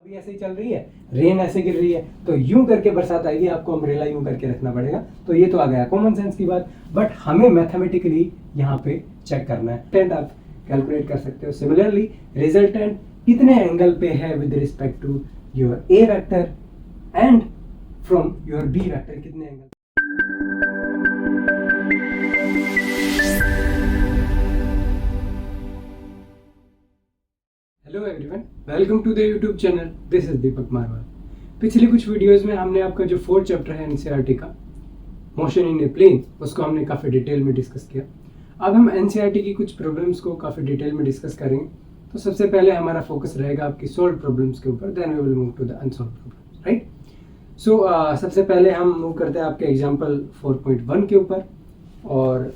भी ऐसे ही चल रही है, रेन ऐसे गिर रही है, तो यूं करके बरसात आएगी, आपको अम्ब्रेला यूं करके रखना पड़ेगा। तो ये तो आ गया कॉमन सेंस की बात, बट हमें मैथमेटिकली यहाँ पे चेक करना है। टेंट आप कैलकुलेट कर सकते हो। सिमिलरली रिजल्टेंट कितने एंगल पे है with respect to your A vector and from your B vector कितने angle. Hello everyone, welcome to the YouTube channel. This is Deepak Marwal. पिछले कुछ वीडियोस में हमने आपका जो 4th चैप्टर है एनसीईआरटी का, मोशन इन ए प्लेन, उसको हमने काफ़ी डिटेल में डिस्कस किया। अब हम एनसीईआरटी की कुछ प्रॉब्लम्स को काफ़ी डिटेल में डिस्कस करेंगे। तो सबसे पहले हमारा फोकस रहेगा आपकी सॉल्व प्रॉब्लम्स के ऊपर, then we will move to the unsolved problems, right. So सबसे पहले हम मूव करते हैं आपके एग्जाम्पल 4.1 के ऊपर, और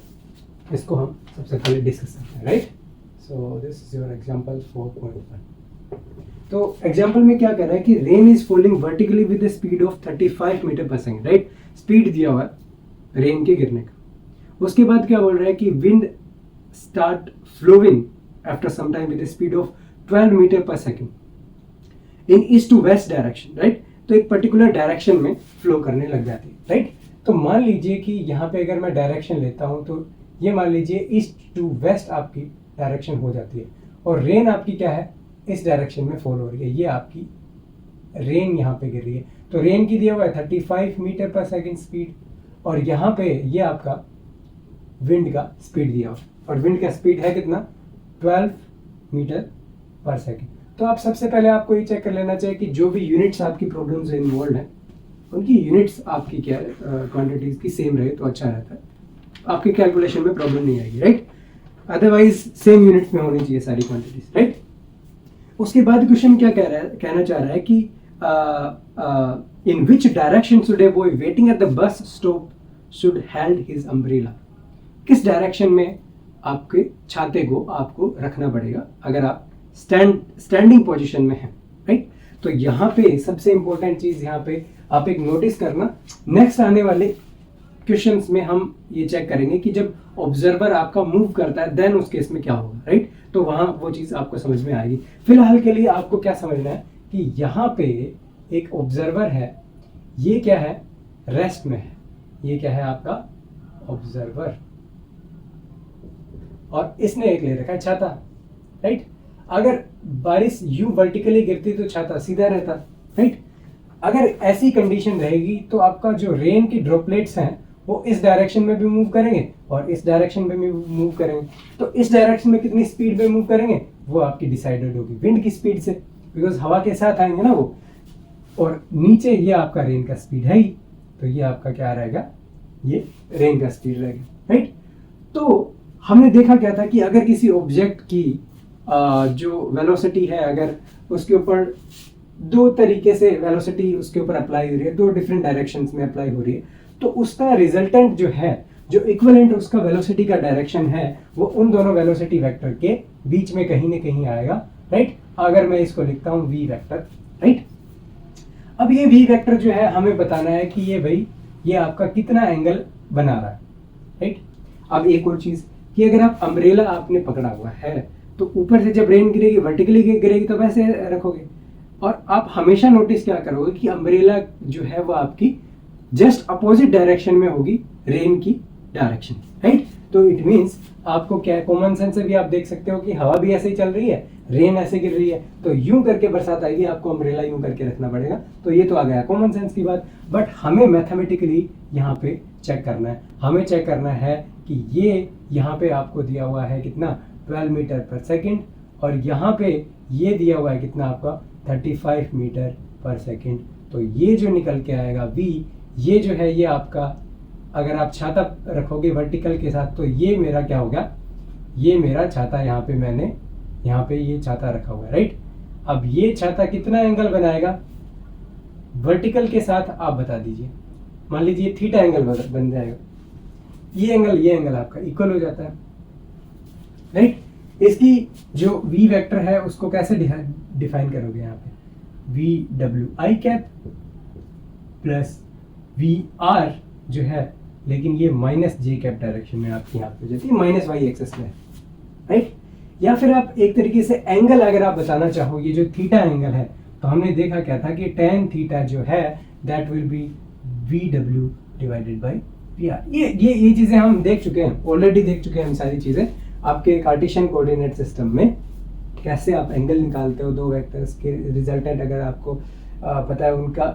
इसको हम सबसे पहले डिस्कस करते हैं, right. So this is your example 4.1। तो एग्जाम्पल में क्या कह रहा है कि rain is falling vertically with the speed of 35 metre per second, right. Speed दिया हुआ है रेन के गिरने का। उसके बाद क्या बोल रहा है कि wind start flowing after some time with the speed of 12 metre per second in east to west direction, right. तो एक पर्टिकुलर डायरेक्शन में फ्लो करने लग जाती है, राइट। तो मान लीजिए कि यहाँ पे अगर मैं डायरेक्शन लेता हूँ तो ये मान लीजिए ईस्ट टू वेस्ट आपकी डायरेक्शन हो जाती है, और रेन आपकी क्या है, इस डायरेक्शन में फॉल हो रही है। ये आपकी रेन यहाँ पे गिर रही है। तो रेन की दिया हुआ है 35 मीटर पर सेकेंड स्पीड, और यहाँ पे ये आपका विंड का स्पीड दिया हुआ है, और विंड का स्पीड है कितना, 12 मीटर पर सेकेंड। तो आप सबसे पहले आपको ये चेक कर लेना चाहिए कि जो भी यूनिट्स आपकी प्रॉब्लम से इन्वॉल्व हैं उनकी यूनिट्स आपकी क्या है, क्वांटिटीज की सेम रहे तो अच्छा रहता है, आपकी कैलकुलेशन में प्रॉब्लम नहीं आएगी, राइट। अदरवाइज सेम यूनिट्स में होनी चाहिए सारी क्वांटिटीज, राइट। उसके बाद क्वेश्चन क्या कहना चाह रहा है कि in which direction should a boy waiting at the bus stop should held his umbrella. किस डायरेक्शन में आपके छाते को आपको रखना पड़ेगा अगर आप स्टैंडिंग पोजीशन में हैं, राइट। तो यहाँ पे सबसे इंपॉर्टेंट चीज यहाँ पे आप एक नोटिस करना, नेक्स्ट आने वाले क्वेश्चंस में हम ये चेक करेंगे कि जब ऑब्जर्वर आपका मूव करता है देन उस केस में क्या होगा, राइट। तो वहां वो चीज आपको समझ में आएगी। फिलहाल के लिए आपको क्या समझना है कि यहाँ पे एक ऑब्जर्वर है, ये क्या है, रेस्ट में है। ये क्या है आपका ऑब्जर्वर, और इसने एक ले रखा है छाता, राइट। अगर बारिश यूं वर्टिकली गिरती तो छाता सीधा रहता, राइट। अगर ऐसी कंडीशन रहेगी तो आपका जो रेन की ड्रॉपलेट्स हैं वो इस डायरेक्शन में भी मूव करेंगे और इस डायरेक्शन में भी मूव करेंगे। तो इस डायरेक्शन में कितनी स्पीड में मूव करेंगे वो आपकी डिसाइडेड होगी विंड की स्पीड से, बिकॉज हवा के साथ आएंगे ना वो। और नीचे ये आपका रेन का स्पीड है ही, तो ये आपका क्या रहेगा, ये रेन का स्पीड रहेगा, राइट। तो हमने देखा क्या था कि अगर किसी ऑब्जेक्ट की जो वेलोसिटी है, अगर उसके ऊपर दो तरीके से वेलोसिटी उसके ऊपर अप्लाई हो रही है, दो डिफरेंट डायरेक्शंस में अप्लाई हो रही है, तो उसका रिजल्टेंट जो है, जो इक्विवेलेंट उसका वेलोसिटी का डायरेक्शन है, वो उन दोनों वेलोसिटी वेक्टर के बीच में कहीं ना कहीं आएगा, राइट। अगर मैं इसको लिखता हूँ वी वेक्टर, राइट। अब ये वी वेक्टर जो है हमें बताना है कि ये भाई ये आपका कितना एंगल बना रहा है, राइट। अब एक और चीज कि अगर आप अम्ब्रेला आपने पकड़ा हुआ है तो ऊपर से जब रेन गिरेगी वर्टिकली गिरेगी तो वैसे रखोगे, और आप हमेशा नोटिस क्या करोगे कि अम्ब्रेला जो है वो आपकी जस्ट अपोजिट डायरेक्शन में होगी रेन की डायरेक्शन, राइट। तो इट मींस आपको क्या है, कॉमन सेंस से भी आप देख सकते हो कि हवा भी ऐसे ही चल रही है, रेन ऐसे गिर रही है, तो यूं करके बरसात आएगी, आपको अम्ब्रेला यूं करके रखना पड़ेगा। तो ये तो आ गया कॉमन सेंस की बात, बट हमें मैथमेटिकली यहाँ पे चेक करना है। हमें चेक करना है कि ये यहाँ पे आपको दिया हुआ है कितना, 12 मीटर पर सेकेंड, और यहाँ पे ये दिया हुआ है कितना आपका 35 मीटर पर सेकेंड। तो ये जो निकल के आएगा v, ये जो है ये आपका, अगर आप छाता रखोगे वर्टिकल के साथ तो ये मेरा क्या होगा, ये मेरा छाता, यहाँ पे मैंने यहाँ पे ये छाता रखा हुआ है, राइट। अब ये छाता कितना एंगल बनाएगा वर्टिकल के साथ, आप बता दीजिए। मान लीजिए थीटा एंगल बन जाएगा, ये एंगल आपका इक्वल हो जाता है, राइट। इसकी जो v वेक्टर है उसको कैसे डिफाइन करोगे, यहाँ पे V W I cap plus V R जो है, लेकिन ये माइनस जे कैप डायरेक्शन में आपकी यहाँ पे जाती है, माइनस वाई एक्सेस में, राइट। या फिर आप एक तरीके से एंगल अगर आप बताना चाहो, ये जो थीटा एंगल है तो हमने देखा क्या था कि tan थीटा जो है that will B VW divided by VR। ये चीज़ें हम देख चुके हैं, ऑलरेडी देख चुके हैं हम सारी चीज़ें। आपके कार्टेशियन कोऑर्डिनेट सिस्टम में कैसे आप एंगल निकालते हो दो वेक्टर्स के रिजल्टेंट, अगर आपको पता है उनका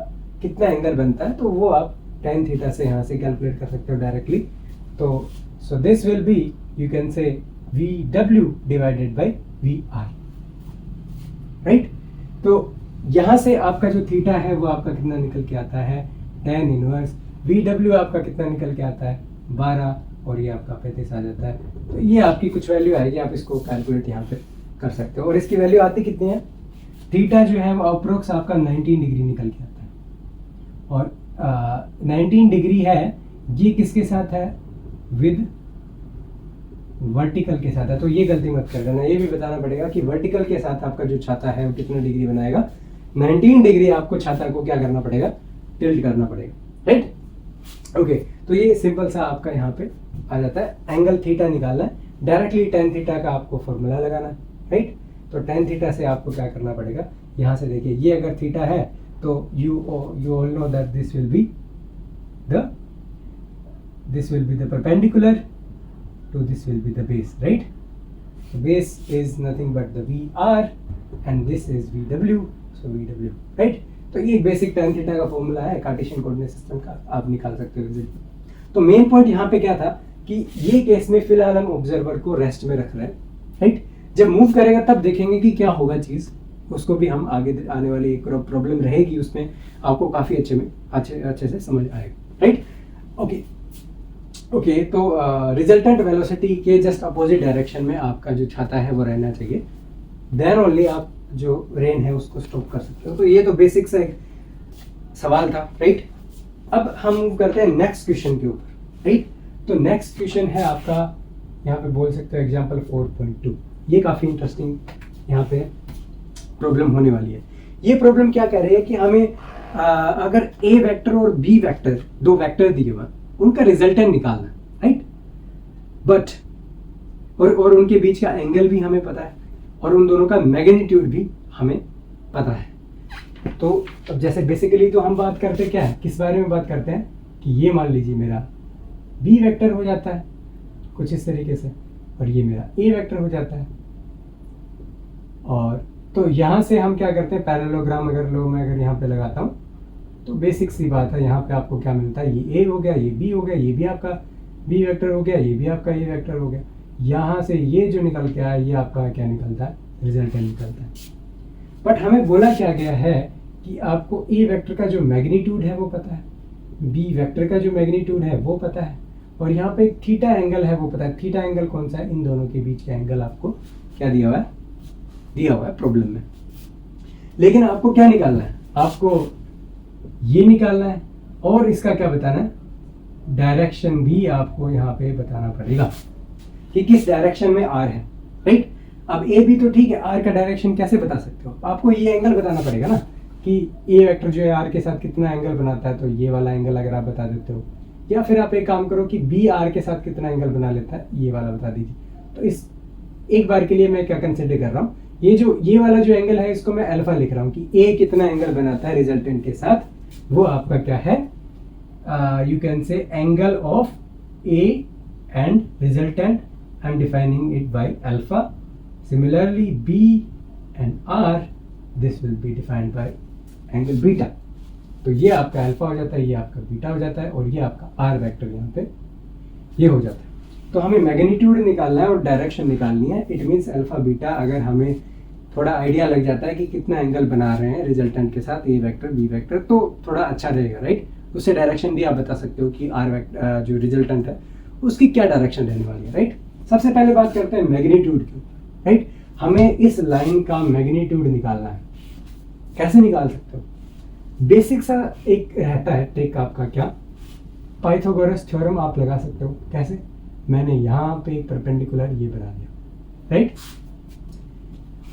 कितना एंगल बनता है तो वो आप tan थीटा से यहाँ से कैलकुलेट कर सकते हो डायरेक्टली। तो सो this will B you can से VW divided by VR, right. तो यहाँ से आपका जो थीटा है वो आपका कितना निकल के आता है tan इनवर्स, VW आपका कितना निकल के आता है 12, और ये आपका 35 आ जाता है। तो ये आपकी कुछ वैल्यू आएगी, आप इसको कैलकुलेट यहाँ पे कर सकते हो। और इसकी वैल्यू आती कितनी है, थीटा जो है वो अप्रोक्स आपका 19 डिग्री निकल के आता है, और 19 डिग्री है ये किसके साथ है, विद वर्टिकल के साथ है। तो ये गलती मत कर देना, ये भी बताना पड़ेगा कि वर्टिकल के साथ आपका जो छाता है वो कितना डिग्री बनाएगा। 19 डिग्री आपको छाता को क्या करना पड़ेगा, टिल्ट करना पड़ेगा, राइट। ओके, तो ये सिंपल सा आपका यहाँ पे आ जाता है। एंगल थीटा निकालना है, डायरेक्टली tan थीटा का आपको फॉर्मूला लगाना है, राइट। तो tan थीटा से आपको क्या करना पड़ेगा, यहाँ से देखिए ये अगर थीटा है तो you all know that this will be the perpendicular to this will be the base, right? So base is nothing but the VR and this is VW, so VW, right? तो ये basic tan theta का formula है Cartesian coordinate system का, आप निकाल सकते हो result. तो मेन पॉइंट यहाँ पे क्या था कि ये केस में फिलहाल हम ऑब्जर्वर को रेस्ट में रख रहे हैं, राइट। जब मूव करेगा तब देखेंगे कि क्या होगा चीज, उसको भी हम आगे आने वाली एक प्रॉब्लम रहेगी उसमें आपको काफी अच्छे से समझ आएगा, राइट। ओके, तो रिजल्टेंट वेलोसिटी के जस्ट अपोजिट डायरेक्शन में आपका जो छाता है वो रहना चाहिए, देन ओनली आप जो रेन है उसको स्टॉप कर सकते हो। तो ये तो बेसिक सा एक सवाल था, राइट। अब हम मूव करते हैं नेक्स्ट क्वेश्चन के ऊपर, राइट। तो नेक्स्ट क्वेश्चन है आपका, यहाँ पे बोल सकते हो एग्जाम्पल 4.2। ये काफी इंटरेस्टिंग यहाँ पे प्रॉब्लम होने वाली है। ये प्रॉब्लम क्या कह रही है कि हमें अगर A वेक्टर और B वेक्टर, दो वेक्टर दिए हुए, उनका रिजल्टेंट निकालना है, राइट। बट और उनके बीच का एंगल भी हमें पता है और उन दोनों का मैग्नीट्यूड भी हमें पता है। तो अब जैसे बेसिकली तो हम बात करते क्या है, किस बारे में बात करते हैं कि ये मान लीजिए मेरा B वेक्टर हो जाता है कुछ इस तरीके से, और ये मेरा A वेक्टर हो जाता है। और तो यहाँ से हम क्या करते हैं, पैरेललोग्राम मैं अगर यहाँ पे लगाता हूँ तो बेसिक सी बात है, यहाँ पे आपको क्या मिलता है, ये A हो गया, ये B हो गया, ये भी आपका B वेक्टर हो गया, ये भी आपका A वेक्टर हो गया। यहाँ से ये जो निकल के आया ये आपका क्या निकलता है, रिजल्टेंट निकलता है। बट हमें बोला क्या गया है कि आपको A वेक्टर का जो मैग्नीट्यूड है वो पता है, B वेक्टर का जो मैग्नीट्यूड है वो पता है, और यहाँ पे एक थीटा एंगल है वो पता है। थीटा एंगल कौन सा है, इन दोनों के बीच का एंगल आपको क्या दिया हुआ है प्रॉब्लम में। लेकिन आपको क्या निकालना है, आपको ये निकालना है और इसका क्या बताना है, डायरेक्शन भी आपको यहाँ पे बताना पड़ेगा कि किस डायरेक्शन में R है, राइट। अब A भी तो ठीक है, R का डायरेक्शन कैसे बता सकते हो, आपको ये एंगल बताना पड़ेगा ना कि A वेक्टर जो है R के साथ कितना एंगल बनाता है। तो ये वाला एंगल अगर आप बता देते हो, या फिर आप एक काम करो कि B R के साथ कितना एंगल बना लेता है, ये वाला बता दीजिए। तो इस एक बार के लिए मैं क्या कंसिडर कर रहा हूँ, ये वाला जो एंगल है इसको मैं अल्फा लिख रहा हूँ कि A कितना एंगल बनाता है रिजल्टेंट के साथ, वो आपका क्या है, यू कैन से angle of A and resultant, I am defining it by alpha. Similarly B and R, this will be defined by angle beta. तो ये आपका अल्फा हो जाता है, ये आपका बीटा हो जाता है, और ये आपका R वेक्टर यहाँ पे ये हो जाता है। तो हमें मैग्नीट्यूड निकालना है और डायरेक्शन निकालनी है। इट मीन्स अल्फा बीटा, अगर हमें थोड़ा आइडिया लग जाता है कि कितना एंगल बना रहे हैं रिजल्टेंट के साथ A वेक्टर B वेक्टर, तो थोड़ा अच्छा रहेगा, राइट। उससे डायरेक्शन भी आप बता सकते हो कि R वेक्टर जो रिजल्टेंट है उसकी क्या डायरेक्शन रहने वाली है, राइट। सबसे पहले बात करते हैं मैग्नीट्यूड की, राइट। हमें इस लाइन का मैग्नीट्यूड निकालना है। कैसे निकाल सकते हो, बेसिक सा एक रहता है ट्रिक आपका, क्या, पाइथागोरस थ्योरम आप लगा सकते हो। कैसे, मैंने यहाँ पे एक परपेंडिकुलर ये बना दिया, राइट।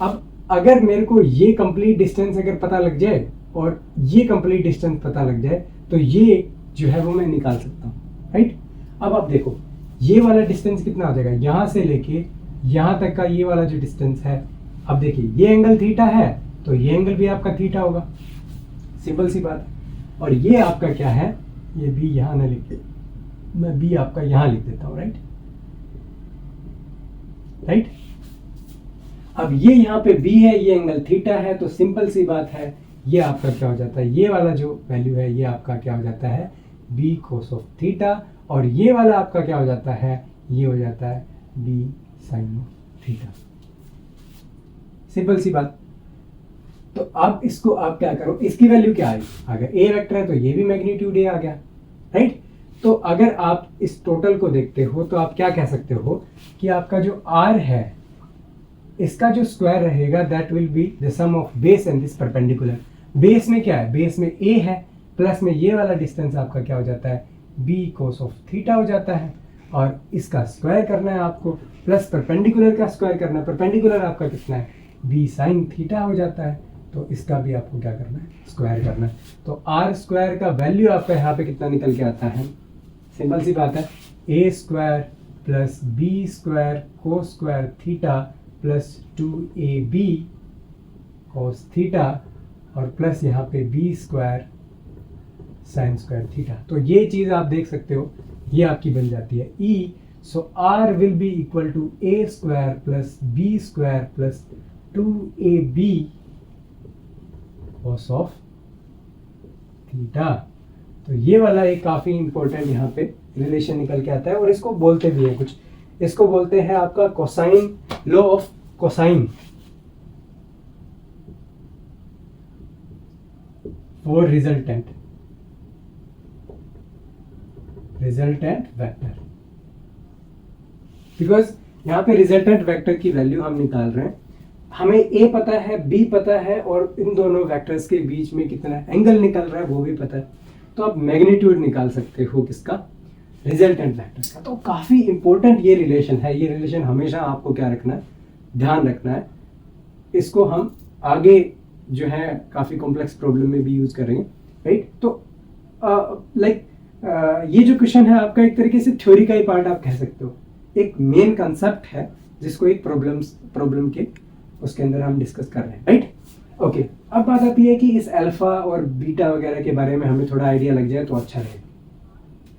अब अगर मेरे को ये कंप्लीट डिस्टेंस अगर पता लग जाए और ये कंप्लीट डिस्टेंस पता लग जाए तो ये जो है वो मैं निकाल सकता हूँ, राइट। अब आप देखो ये वाला डिस्टेंस कितना हो जाएगा, यहाँ से लेके यहाँ तक का ये वाला जो डिस्टेंस है। अब देखिए ये एंगल थीटा है, तो ये एंगल भी आपका थीटा होगा, सिंपल सी बात है। और ये आपका क्या है, ये बी यहाँ ना लिख के, मैं बी आपका यहाँ लिख देता हूँ, राइट राइट। अब ये यहाँ पे बी है, ये एंगल थीटा है, तो सिंपल सी बात है, ये आपका क्या हो जाता है, ये वाला जो वैल्यू है ये आपका क्या हो जाता है, बी कोस ऑफ थीटा, और ये वाला आपका क्या हो जाता है, ये हो जाता है B sine of theta. Simple सी बात। तो अब इसको आप क्या करो, इसकी वैल्यू क्या आई, अगर ए वेक्टर है तो ये भी मैग्नीट्यूड ए आ गया, राइट। तो अगर आप इस टोटल को देखते हो तो आप क्या कह सकते हो कि आपका जो आर है इसका जो स्क्वायर रहेगा that will be the sum of base and this perpendicular. Base में क्या है, बेस में ए है, प्लस में ये वाला डिस्टेंस आपका क्या हो जाता है, बी कोस ऑफ थीटा हो जाता है, और इसका स्क्वायर करना है आपको, प्लस परपेंडिकुलर का स्क्वायर करना है, परपेंडिकुलर आपका कितना है, बी साइन थीटा हो जाता है, तो इसका भी आपको क्या करना है, स्क्वायर करना है। तो आर स्क्वायर का वैल्यू आपका यहाँ पे कितना निकल के आता है, सिंपल सी बात है, A square plus B square cos square theta plus 2ab cos theta, और प्लस यहाँ पे B square sine square theta. तो ये चीज़ आप देख सकते हो, ये आपकी बन जाती है E। So R will be equal to A square plus B square plus 2ab cos of theta. तो ये वाला एक काफ़ी इंपॉर्टेंट यहाँ पे रिलेशन निकल के आता है, और इसको बोलते भी हैं कुछ, इसको बोलते हैं आपका cosine, law of cosine for resultant vector. Because यहाँ पे रिजल्टेंट वेक्टर की वैल्यू हम निकाल रहे हैं, हमें ए पता है, बी पता है, और इन दोनों वेक्टर्स के बीच में कितना एंगल निकल रहा है वो भी पता है, तो आप मैग्नीट्यूड निकाल सकते हो किसका, रिजल्टेंट वेक्टर का। तो काफ़ी इंपॉर्टेंट ये रिलेशन है, ये रिलेशन हमेशा आपको क्या रखना है, ध्यान रखना है। इसको हम आगे जो है काफ़ी कॉम्प्लेक्स प्रॉब्लम में भी यूज़ करेंगे, राइट। तो ये जो क्वेश्चन है आपका एक तरीके से थ्योरी का ही पार्ट आप कह सकते हो, एक मेन कंसेप्ट है जिसको एक प्रॉब्लम के उसके अंदर हम डिस्कस कर रहे हैं, राइट। ओके, अब बात आती है कि इस अल्फा और बीटा वगैरह के बारे में हमें थोड़ा आइडिया लग जाए तो अच्छा रहेगा,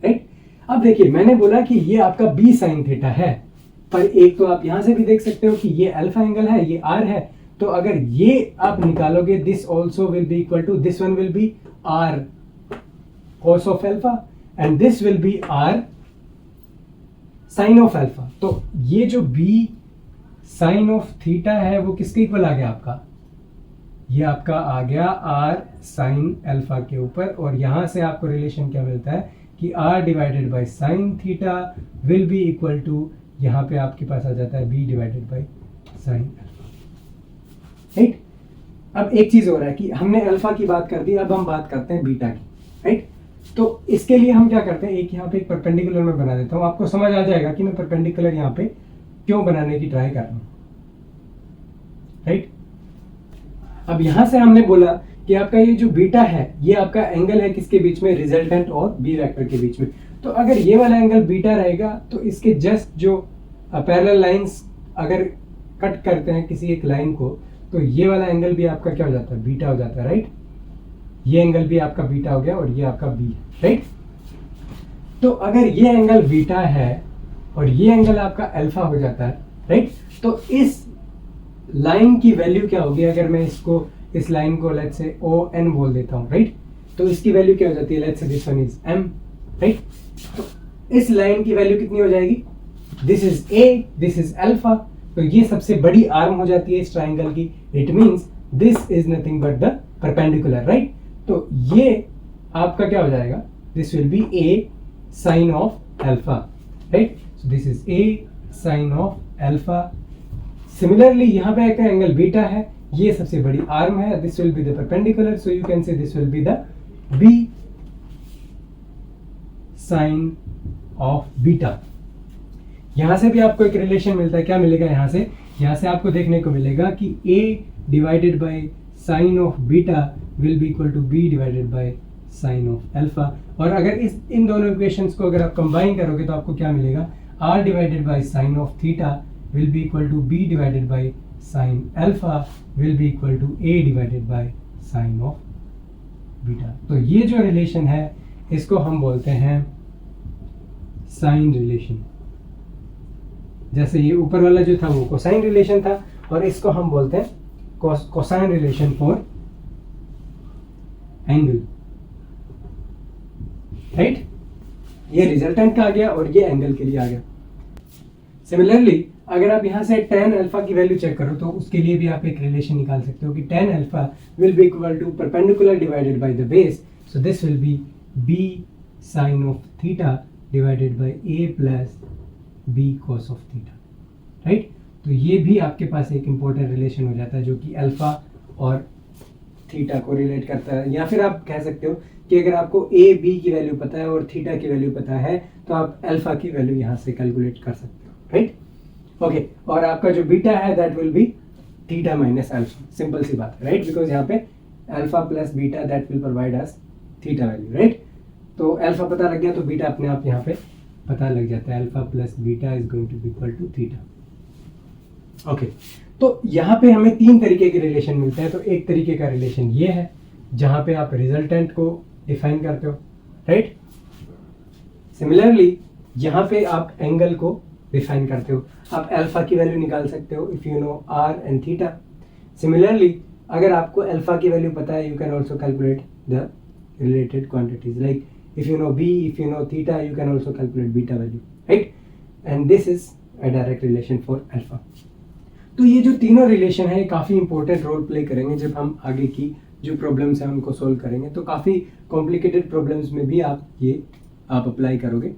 राइट। अब देखिए, मैंने बोला कि ये आपका बी साइन थीटा है, पर एक तो आप यहां से भी देख सकते हो कि ये अल्फा एंगल है, ये आर है, तो अगर ये आप निकालोगे this also will be equal to, this one will be R cos of alpha and this will be R sine of alpha. तो ये जो बी साइन ऑफ थीटा है वो किसके इक्वल आ गया आपका, ये आपका आ गया आर साइन अल्फा के ऊपर, और यहां से आपको रिलेशन क्या मिलता है कि R divided by sine theta will be equal to, यहाँ पे आपके पास आ जाता है B divided by sine alpha, right. अब एक चीज हो रहा है कि हमने अल्फा की बात कर दी, अब हम बात करते हैं बीटा की, राइट। तो इसके लिए हम क्या करते हैं, एक यहाँ पे एक परपेंडिकुलर में बना देता हूँ, आपको समझ आ जाएगा कि मैं परपेंडिकुलर यहाँ पे क्यों बनाने की ट्राई कर रहा हूँ, राइट। अब यहां से हमने बोला कि आपका ये जो बीटा है ये आपका एंगल है किसके बीच में, रिजल्टेंट और बी वेक्टर के बीच में। तो अगर ये वाला एंगल बीटा रहेगा तो इसके जस्ट जो पैरेलल लाइंस अगर कट करते हैं किसी एक लाइन को, तो ये वाला एंगल भी आपका क्या हो जाता है, बीटा हो जाता है, राइट। ये एंगल भी आपका बीटा हो गया और ये आपका बी है, राइट। तो अगर ये एंगल बीटा है और ये एंगल आपका अल्फा हो जाता है, राइट, तो इस लाइन की वैल्यू क्या होगी, अगर मैं इसको, इस लाइन को लेट्स से ओ एन बोल देता हूँ, राइट, तो इसकी वैल्यू क्या हो जाती है, let's say this one is M, right. तो इस लाइन की वैल्यू कितनी हो जाएगी, this is A, this is alpha, तो ये सबसे बड़ी आर्म हो जाती है इस ट्राइंगल की, it means this is nothing but the perpendicular, right. तो ये आपका क्या हो जाएगा, this will be A sine of alpha, right. So this is A sine of alpha. Similarly यहाँ पे एक एंगल बीटा है, ये सबसे बड़ी आर्म है, this will be the perpendicular, so you can say this will be the B sine of beta. यहां से भी आपको एक रिलेशन मिलता है, क्या मिलेगा यहां से आपको देखने को मिलेगा कि a divided by sine of beta will be equal to b divided by sine of alpha. और अगर इन दोनों इक्वेशंस को अगर आप कंबाइन करोगे तो आपको क्या मिलेगा, r divided by sine of theta will be equal to b divided by sine alpha will be equal to A divided by sine of beta. तो ये जो रिलेशन है इसको हम बोलते हैं साइन रिलेशन। जैसे ये ऊपर वाला जो था वो कोसाइन रिलेशन था, और इसको हम बोलते हैं cosine relation for angle, right. ये रिजल्टेंट का आ गया और ये एंगल के लिए आ गया। सिमिलरली अगर आप यहाँ से tan अल्फा की वैल्यू चेक करो तो उसके लिए भी आप एक रिलेशन निकाल सकते हो कि tan alpha will be equal to perpendicular divided by the base, so this will be b sin of theta divided by a plus b cos of theta, right. तो ये भी आपके पास एक इंपॉर्टेंट रिलेशन हो जाता है जो कि अल्फा और थीटा को रिलेट करता है। या फिर आप कह सकते हो कि अगर आपको a b की वैल्यू पता है और थीटा की वैल्यू पता है तो आप अल्फा की वैल्यू यहाँ से कैलकुलेट कर सकते हो, राइट। ओके, और आपका जो बीटा है that will be theta minus alpha, simple सी बात है, राइट, बिकॉज यहाँ पे alpha plus beta that will provide us theta value, right. तो अल्फा पता लग गया तो बीटा अपने आप यहाँ पे पता लग जाता है, alpha plus beta is going to be equal to theta. Okay, तो यहाँ पे हमें तीन तरीके के रिलेशन मिलते हैं। तो एक तरीके का रिलेशन ये है जहाँ पे आप रिजल्टेंट को डिफाइन करते हो, राइट। सिमिलरली यहाँ पे आप एंगल को डिफाइन करते हो, आप अल्फा की वैल्यू निकाल सकते हो if you know R and theta. Similarly अगर आपको अल्फा की वैल्यू पता है you can also calculate the related quantities, like if you know b, if you know theta, you can also calculate beta value, right? And this is a direct relation for alpha. तो ये जो तीनों relation है काफ़ी important role play करेंगे जब हम आगे की जो प्रॉब्लम्स हैं उनको सोल्व करेंगे। तो काफ़ी कॉम्प्लिकेटेड प्रॉब्लम्स में भी आप अप्लाई करोगे,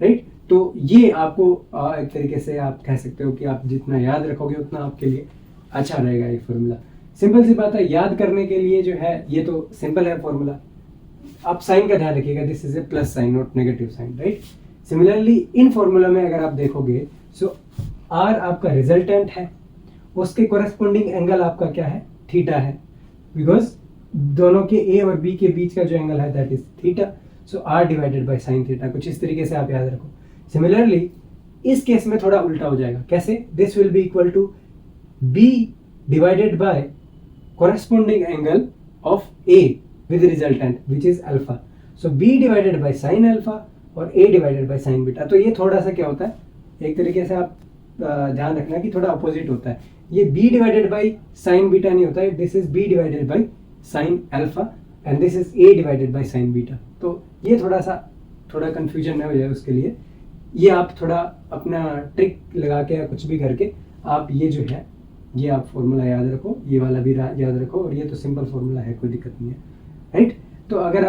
राइट। तो ये आपको एक तरीके से आप कह सकते हो कि आप जितना याद रखोगे उतना आपके लिए अच्छा रहेगा ये फॉर्मूला। सिंपल सी बात है, याद करने के लिए जो है ये तो सिंपल है फॉर्मूला। आप साइन का ध्यान रखिएगा, this is a plus sign not negative sign, right. Similarly इन फॉर्मूला में अगर आप देखोगे सो आर आपका रिजल्टेंट है, उसके कोरेस्पोंडिंग एंगल आपका क्या है, थीटा है, बिकॉज दोनों के ए और बी के बीच का जो एंगल है that is theta, so R divided by sine theta. कुछ इस तरीके से आप याद रखो। सिमिलरली इस केस में थोड़ा उल्टा हो जाएगा, कैसे, this will be equal to be divided by corresponding angle of a with resultant which is alpha, so b divided by sin alpha और a divided by sin beta। तो ये थोड़ा सा क्या होता है, एक तरीके से आप ध्यान रखना कि थोड़ा अपोजिट होता है। ये b divided by sin beta नहीं होता है, this is b divided by sin alpha and this is a divided by sin beta। तो ये थोड़ा कंफ्यूजन ना हो जाए उसके लिए ये आप थोड़ा अपना ट्रिक लगा के या कुछ भी करके आप ये जो है ये आप फॉर्मूला याद रखो, ये वाला भी याद रखो, और ये तो सिंपल फॉर्मूला है, कोई दिक्कत नहीं है, राइट। तो अगर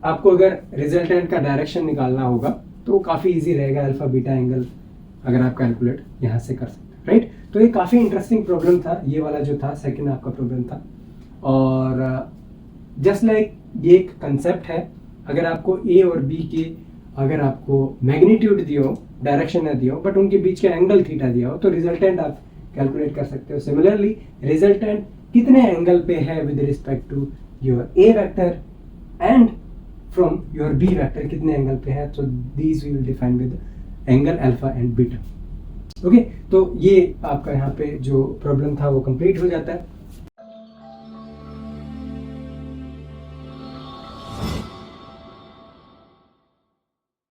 आपको अगर रिजल्टेंट का डायरेक्शन निकालना होगा तो काफ़ी इजी रहेगा, अल्फा बीटा एंगल अगर आप कैलकुलेट यहाँ से कर सकते हैं, राइट। तो ये काफ़ी इंटरेस्टिंग प्रॉब्लम था, ये वाला जो था सेकंड आपका प्रॉब्लम था। और जस्ट लाइक ये एक कंसेप्ट है, अगर आपको ए और बी के अगर आपको मैग्नीट्यूड दिया हो, डायरेक्शन ना दिया हो, बट उनके बीच का एंगल थीटा दिया हो तो रिजल्टेंट आप कैलकुलेट कर सकते हो। सिमिलरली रिजल्टेंट कितने एंगल पे है with respect to your A vector and from your B vector कितने एंगल पे है, तो these we will define with angle alpha and beta. Okay, तो ये आपका यहाँ पे जो प्रॉब्लम था वो कंप्लीट हो जाता है।